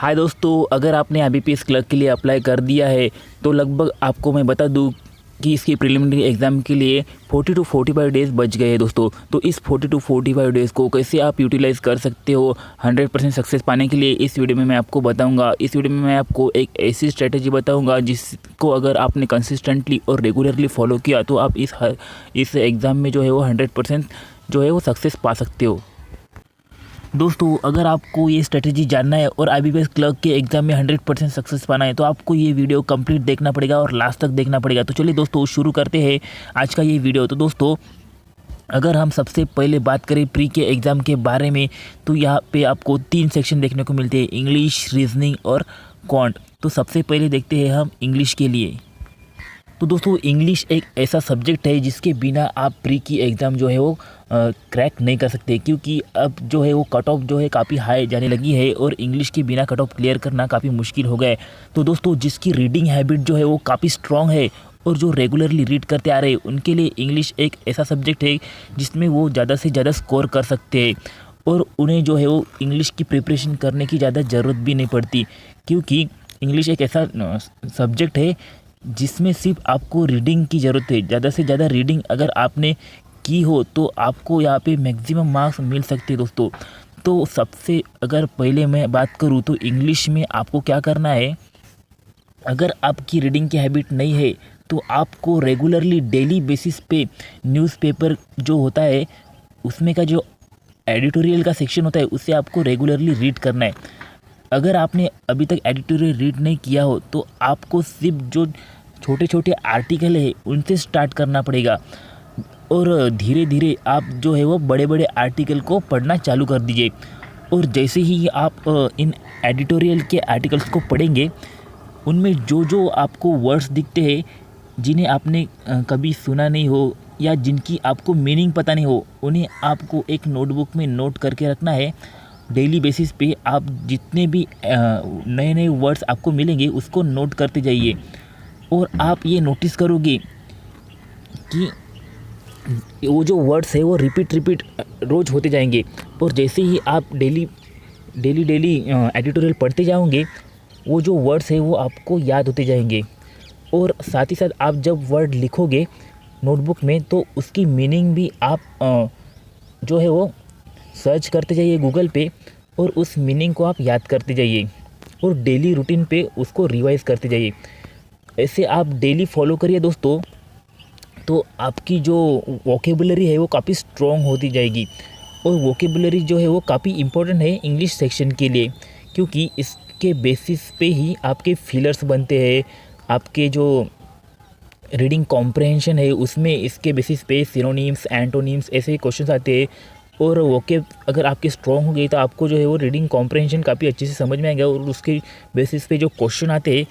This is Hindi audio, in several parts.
हाय दोस्तों, अगर आपने IBPS क्लर्क के लिए अप्लाई कर दिया है तो लगभग आपको मैं बता दूं कि इसकी प्रिलिमिनरी एग्ज़ाम के लिए 40 to 45 डेज़ बच गए हैं दोस्तों। तो इस 40 to 45 डेज़ को कैसे आप यूटिलाइज़ कर सकते हो 100% सक्सेस पाने के लिए इस वीडियो में मैं आपको बताऊंगा। इस वीडियो में मैं आपको एक ऐसी स्ट्रेटजी बताऊंगा जिसको अगर आपने कंसिस्टेंटली और रेगुलरली फॉलो किया तो आप इस एग्ज़ाम में जो है वो 100% जो है वो सक्सेस पा सकते हो। दोस्तों, अगर आपको ये स्ट्रेटजी जानना है और IBPS क्लर्क के एग्ज़ाम में 100% सक्सेस पाना है तो आपको ये वीडियो कंप्लीट देखना पड़ेगा और लास्ट तक देखना पड़ेगा। तो चलिए दोस्तों शुरू करते हैं आज का ये वीडियो। तो दोस्तों, अगर हम सबसे पहले बात करें प्री के एग्ज़ाम के बारे में तो यहाँ पे आपको 3 सेक्शन देखने को मिलते हैं, इंग्लिश, रीजनिंग और क्वांट। तो सबसे पहले देखते हैं हम इंग्लिश के लिए। तो दोस्तों, इंग्लिश एक ऐसा सब्जेक्ट है जिसके बिना आप प्री की एग्ज़ाम जो है वो क्रैक नहीं कर सकते, क्योंकि अब जो है वो कट ऑफ जो है काफ़ी हाई जाने लगी है और इंग्लिश के बिना कट ऑफ क्लियर करना काफ़ी मुश्किल हो गया है। तो दोस्तों, जिसकी रीडिंग हैबिट जो है वो काफ़ी स्ट्रॉन्ग है और जो रेगुलरली रीड करते आ रहे हैं उनके लिए इंग्लिश एक ऐसा सब्जेक्ट है जिसमें वो ज़्यादा से ज़्यादा स्कोर कर सकते हैं और उन्हें जो है वो इंग्लिश की प्रिपरेशन करने की ज़्यादा ज़रूरत भी नहीं पड़ती, क्योंकि इंग्लिश एक ऐसा सब्जेक्ट है जिसमें सिर्फ आपको रीडिंग की ज़रूरत है। ज़्यादा से ज़्यादा रीडिंग अगर आपने की हो तो आपको यहाँ पे मैक्सिमम मार्क्स मिल सकते हैं दोस्तों। तो सबसे अगर पहले मैं बात करूँ तो इंग्लिश में आपको क्या करना है, अगर आपकी रीडिंग की हैबिट नहीं है तो आपको रेगुलरली डेली बेसिस पे न्यूज़पेपर जो होता है उसमें का जो एडिटोरियल का सेक्शन होता है उसे आपको रेगुलरली रीड करना है। अगर आपने अभी तक एडिटोरियल रीड नहीं किया हो तो आपको सिर्फ जो छोटे छोटे आर्टिकल है उनसे स्टार्ट करना पड़ेगा और धीरे धीरे आप जो है वो बड़े बड़े आर्टिकल को पढ़ना चालू कर दीजिए। और जैसे ही आप इन एडिटोरियल के आर्टिकल्स को पढ़ेंगे उनमें जो जो आपको वर्ड्स दिखते हैं जिन्हें आपने कभी सुना नहीं हो या जिनकी आपको मीनिंग पता नहीं हो, उन्हें आपको एक नोटबुक में नोट करके रखना है। डेली बेसिस पे आप जितने भी नए नए वर्ड्स आपको मिलेंगे उसको नोट करते जाइए और आप ये नोटिस करोगे कि वो जो वर्ड्स है वो रिपीट रोज़ होते जाएंगे। और जैसे ही आप डेली एडिटोरियल पढ़ते जाओगे वो जो वर्ड्स है वो आपको याद होते जाएंगे। और साथ ही साथ आप जब वर्ड लिखोगे नोटबुक में तो उसकी मीनिंग भी आप जो है वो सर्च करते जाइए गूगल पे और उस मीनिंग को आप याद करते जाइए और डेली रूटीन पे उसको रिवाइज़ करते जाइए। ऐसे आप डेली फॉलो करिए दोस्तों, तो आपकी जो वोकेबुलरी है वो काफ़ी स्ट्रॉन्ग होती जाएगी। और वोकेबुलरी जो है वो काफ़ी इम्पोर्टेंट है इंग्लिश सेक्शन के लिए, क्योंकि इसके बेसिस पे ही आपके फिलर्स बनते हैं। आपके जो रीडिंग कॉम्प्रहेंशन है उसमें इसके बेसिस पे सिनोनिम्स, एंटोनिम्स ऐसे क्वेश्चंस आते हैं। और वोकेब अगर आपके स्ट्रॉन्ग हो गई तो आपको जो है वो रीडिंग कॉम्प्रहेंशन काफ़ी अच्छे से समझ में आएगा और उसके बेसिस पे जो क्वेश्चन आते हैं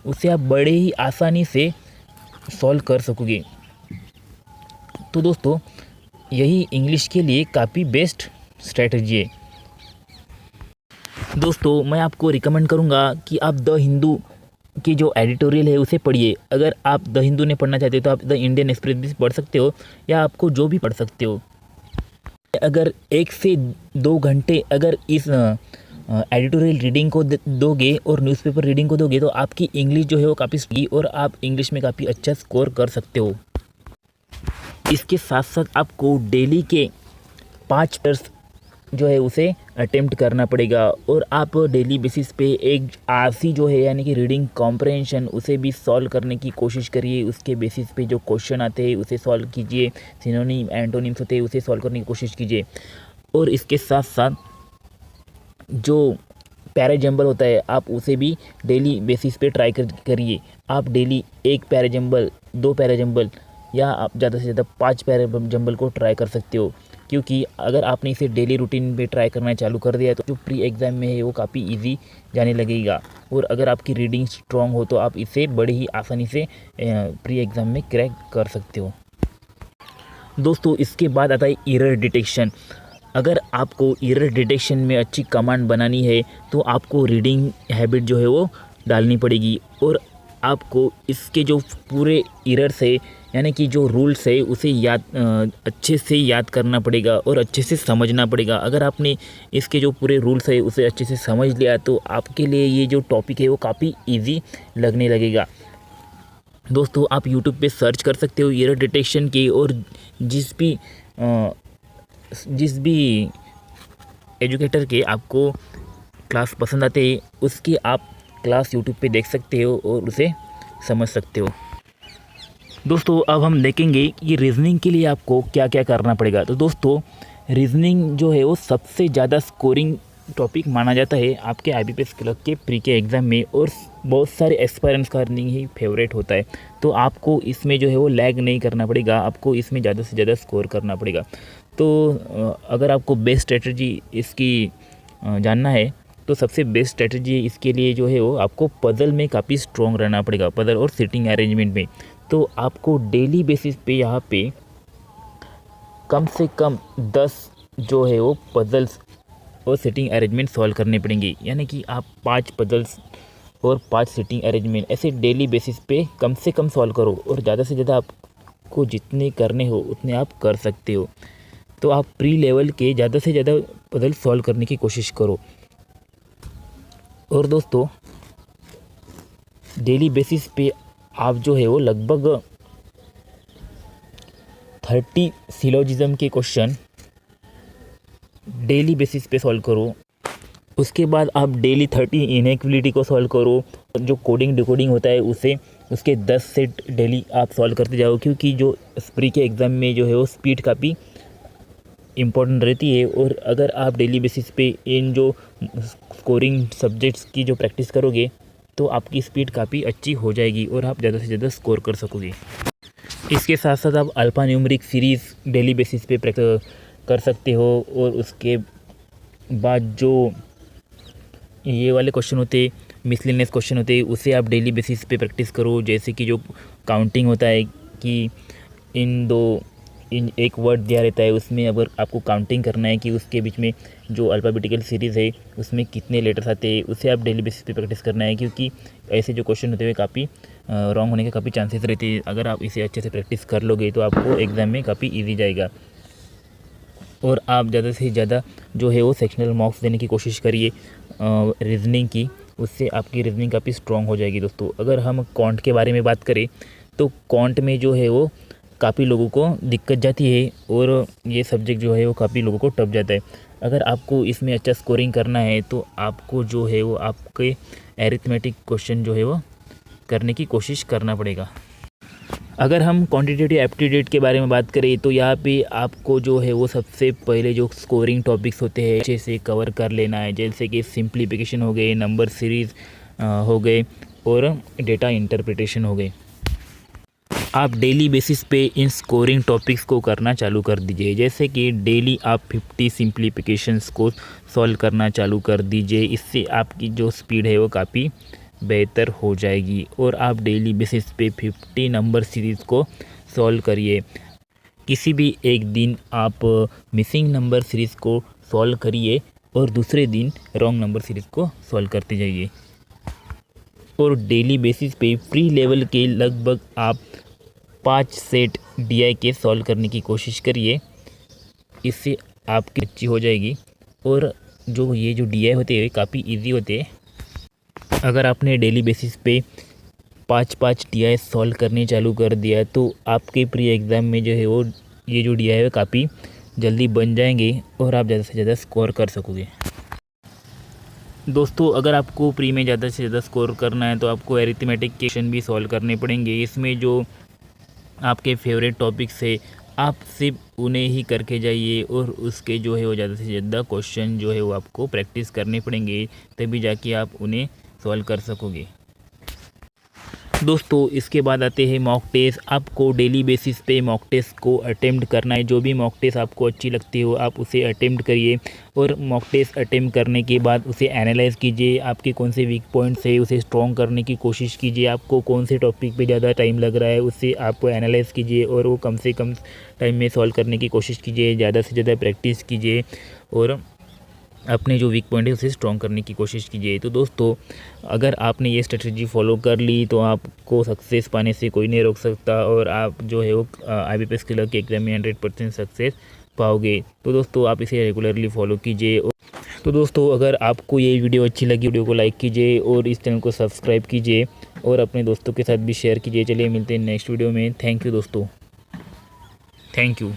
उसे आप बड़े ही आसानी से सॉल्व कर सकोगे। तो दोस्तों, यही इंग्लिश के लिए काफ़ी बेस्ट स्ट्रेटजी है। दोस्तों, मैं आपको रिकमेंड करूँगा कि आप द हिंदू की जो एडिटोरियल है उसे पढ़िए। अगर आप द हिंदू नहीं पढ़ना चाहते तो आप द इंडियन एक्सप्रेस भी पढ़ सकते हो या आपको जो भी पढ़ सकते हो। अगर 1 से 2 घंटे अगर इस एडिटोरियल रीडिंग को दोगे और न्यूज़पेपर रीडिंग को दोगे तो आपकी इंग्लिश जो है वो काफ़ी सही और आप इंग्लिश में काफ़ी अच्छा स्कोर कर सकते हो। इसके साथ साथ आपको डेली के 5 पेपर्स जो है उसे अटेम्प्ट करना पड़ेगा और आप डेली बेसिस पे एक आरसी जो है यानी कि रीडिंग कॉम्प्रहेंशन उसे भी सॉल्व करने की कोशिश करिए। उसके बेसिस पे जो क्वेश्चन आते हैं उसे सॉल्व कीजिए, सिनोनिम एंटोनिम्स होते हैं उसे सॉल्व करने की कोशिश कीजिए। और इसके साथ साथ जो पैराजम्बल होता है आप उसे भी डेली बेसिस पे ट्राई करिए। आप डेली 1 पैराजम्बल, 2 पैराजम्बल या आप ज़्यादा से ज़्यादा 5 पैराजम्बल को ट्राई कर सकते हो, क्योंकि अगर आपने इसे डेली रूटीन पे ट्राई करना चालू कर दिया तो जो प्री एग्ज़ाम में है वो काफ़ी इजी जाने लगेगा। और अगर आपकी रीडिंग स्ट्रॉन्ग हो तो आप इसे बड़े ही आसानी से प्री एग्ज़ाम में क्रैक कर सकते हो। दोस्तों, इसके बाद आता है एरर डिटेक्शन। अगर आपको एरर डिटेक्शन में अच्छी कमांड बनानी है तो आपको रीडिंग हैबिट जो है वो डालनी पड़ेगी। और आपको इसके जो पूरे एरर्स है यानी कि जो रूल्स है उसे अच्छे से याद करना पड़ेगा और अच्छे से समझना पड़ेगा। अगर आपने इसके जो पूरे रूल्स है उसे अच्छे से समझ लिया तो आपके लिए ये जो टॉपिक है वो काफ़ी इजी लगने लगेगा। दोस्तों आप YouTube पे सर्च कर सकते हो एरर डिटेक्शन की, और जिस भी एजुकेटर के आपको क्लास पसंद आते हैं उसकी आप क्लास YouTube पे देख सकते हो और उसे समझ सकते हो। दोस्तों अब हम देखेंगे कि रीजनिंग के लिए आपको क्या क्या करना पड़ेगा। तो दोस्तों रीजनिंग जो है वो सबसे ज़्यादा स्कोरिंग टॉपिक माना जाता है आपके IBPS क्लर्क के प्री के एग्ज़ाम में, और बहुत सारे एस्पायरेंट्स का रीजनिंग ही फेवरेट होता है। तो आपको इसमें जो है वो लैग नहीं करना पड़ेगा, आपको इसमें ज़्यादा से ज़्यादा स्कोर करना पड़ेगा। तो अगर आपको बेस्ट स्ट्रेटजी इसकी जानना है तो सबसे बेस्ट स्ट्रेटजी इसके लिए जो है वो आपको पज़ल में काफ़ी स्ट्रॉन्ग रहना पड़ेगा, पज़ल और सिटिंग अरेंजमेंट में। तो आपको डेली बेसिस पे यहाँ पे कम से कम 10 जो है वो पज़ल्स और सिटिंग अरेंजमेंट सॉल्व करने पड़ेंगे, यानी कि आप 5 पज़ल्स और 5 सिटिंग अरेंजमेंट ऐसे डेली बेसिस पे कम से कम सॉल्व करो, और ज़्यादा से ज़्यादा आपको जितने करने हो उतने आप कर सकते हो। तो आप प्री लेवल के ज़्यादा से ज़्यादा पज़ल सॉल्व करने की कोशिश करो। और दोस्तों डेली बेसिस पे आप जो है वो लगभग 30 सिलोजिज्म के क्वेश्चन डेली बेसिस पे सॉल्व करो। उसके बाद आप डेली 30 इनइक्वालिटी को सॉल्व करो। जो कोडिंग डिकोडिंग होता है उसके 10 सेट डेली आप सॉल्व करते जाओ, क्योंकि जो प्री के एग्ज़ाम में जो है वो स्पीड काफ़ी इम्पोर्टेंट रहती है। और अगर आप डेली बेसिस पे इन जो स्कोरिंग सब्जेक्ट्स की जो प्रैक्टिस करोगे तो आपकी स्पीड काफ़ी अच्छी हो जाएगी और आप ज़्यादा से ज़्यादा स्कोर कर सकोगे। इसके साथ साथ आप alpha numeric series daily basis पे प्रैक्टिस कर सकते हो। और उसके बाद जो ये वाले क्वेश्चन होते मिसलेनियस क्वेश्चन होते उसे आप डेली बेसिस पे प्रैक्टिस करो। जैसे कि जो काउंटिंग होता है कि इन एक वर्ड दिया रहता है, उसमें अगर आपको काउंटिंग करना है कि उसके बीच में जो अल्फ़ाबेटिकल सीरीज़ है उसमें कितने लेटर्स आते हैं, उसे आप डेली बेसिस पे प्रैक्टिस करना है। क्योंकि ऐसे जो क्वेश्चन होते हैं काफ़ी रॉन्ग होने के काफ़ी चांसेस रहते हैं। अगर आप इसे अच्छे से प्रैक्टिस कर लोगे तो आपको एग्ज़ाम में काफ़ी ईजी जाएगा। और आप ज़्यादा से ज़्यादा जो है वो सेक्शनल मार्क्स देने की कोशिश करिए रीजनिंग की, उससे आपकी रीजनिंग काफ़ी स्ट्रॉन्ग हो जाएगी। दोस्तों अगर हम क्वांट के बारे में बात करें तो क्वांट में जो है वो काफ़ी लोगों को दिक्कत जाती है, और ये सब्जेक्ट जो है वो काफ़ी लोगों को टफ जाता है। अगर आपको इसमें अच्छा स्कोरिंग करना है तो आपको जो है वो आपके एरिथमेटिक क्वेश्चन जो है वो करने की कोशिश करना पड़ेगा। अगर हम क्वांटिटेटिव एप्टीट्यूड के बारे में बात करें तो यहाँ पे आपको जो है वो सबसे पहले जो स्कोरिंग टॉपिक्स होते हैं अच्छे से कवर कर लेना है। जैसे कि सिंप्लीफिकेशन हो गए, नंबर सीरीज़ हो गए और डेटा इंटरप्रिटेशन हो गए। आप डेली बेसिस पे इन स्कोरिंग टॉपिक्स को करना चालू कर दीजिए। जैसे कि डेली आप 50 सिंप्लीफिकेशंस को सॉल्व करना चालू कर दीजिए। इससे आपकी जो स्पीड है वो काफ़ी बेहतर हो जाएगी। और आप डेली बेसिस पे 50 नंबर सीरीज़ को सॉल्व करिए। किसी भी एक दिन आप मिसिंग नंबर सीरीज़ को सॉल्व करिए और दूसरे दिन रॉन्ग नंबर सीरीज़ को सॉल्व करते जाइए। और डेली बेसिस पे प्री लेवल के लगभग आप 5 सेट DI के सॉल्व करने की कोशिश करिए। इससे आपकी अच्छी हो जाएगी। और जो DI होते हैं काफ़ी इजी होते हैं। अगर आपने डेली बेसिस पे 5 DI सॉल्व करने चालू कर दिया तो आपके प्री एग्ज़ाम में जो है वो जो DI है काफ़ी जल्दी बन जाएंगे और आप ज़्यादा से ज़्यादा स्कोर कर सकोगे। दोस्तों अगर आपको प्री में ज़्यादा से ज़्यादा स्कोर करना है तो आपको अरिथमेटिक क्वेश्चन भी सॉल्व करने पड़ेंगे। इसमें जो आपके फेवरेट टॉपिक्स है आप सिर्फ उन्हें ही करके जाइए और उसके जो है वो ज़्यादा से ज़्यादा क्वेश्चन जो है वो आपको प्रैक्टिस करने पड़ेंगे, तभी जाके आप उन्हें सॉल्व कर सकोगे। दोस्तों इसके बाद आते हैं मॉक टेस्ट। आपको डेली बेसिस पे मॉक टेस्ट को अटेम्प्ट करना है। जो भी मॉक टेस्ट आपको अच्छी लगती हो आप उसे अटेम्प्ट करिए और मॉक टेस्ट अटेम्प्ट करने के बाद उसे एनालाइज़ कीजिए। आपके कौन से वीक पॉइंट्स है उसे स्ट्रॉन्ग करने की कोशिश कीजिए। आपको कौन से टॉपिक पे ज़्यादा टाइम लग रहा है उससे आप एनालाइज़ कीजिए और वो कम से कम टाइम में सॉल्व करने की कोशिश कीजिए। ज़्यादा से ज़्यादा प्रैक्टिस कीजिए और अपने जो वीक पॉइंट है उसे स्ट्रॉन्ग करने की कोशिश कीजिए। तो दोस्तों अगर आपने ये स्ट्रेटजी फॉलो कर ली तो आपको सक्सेस पाने से कोई नहीं रोक सकता और आप जो है वो IBPS क्लर्क के एग्ज़ाम में 100% सक्सेस पाओगे। तो दोस्तों आप इसे रेगुलरली फॉलो कीजिए। तो दोस्तों अगर आपको ये वीडियो अच्छी लगी, वीडियो को लाइक कीजिए और इस चैनल को सब्सक्राइब कीजिए और अपने दोस्तों के साथ भी शेयर कीजिए। चलिए मिलते हैं नेक्स्ट वीडियो में। थैंक यू दोस्तों, थैंक यू।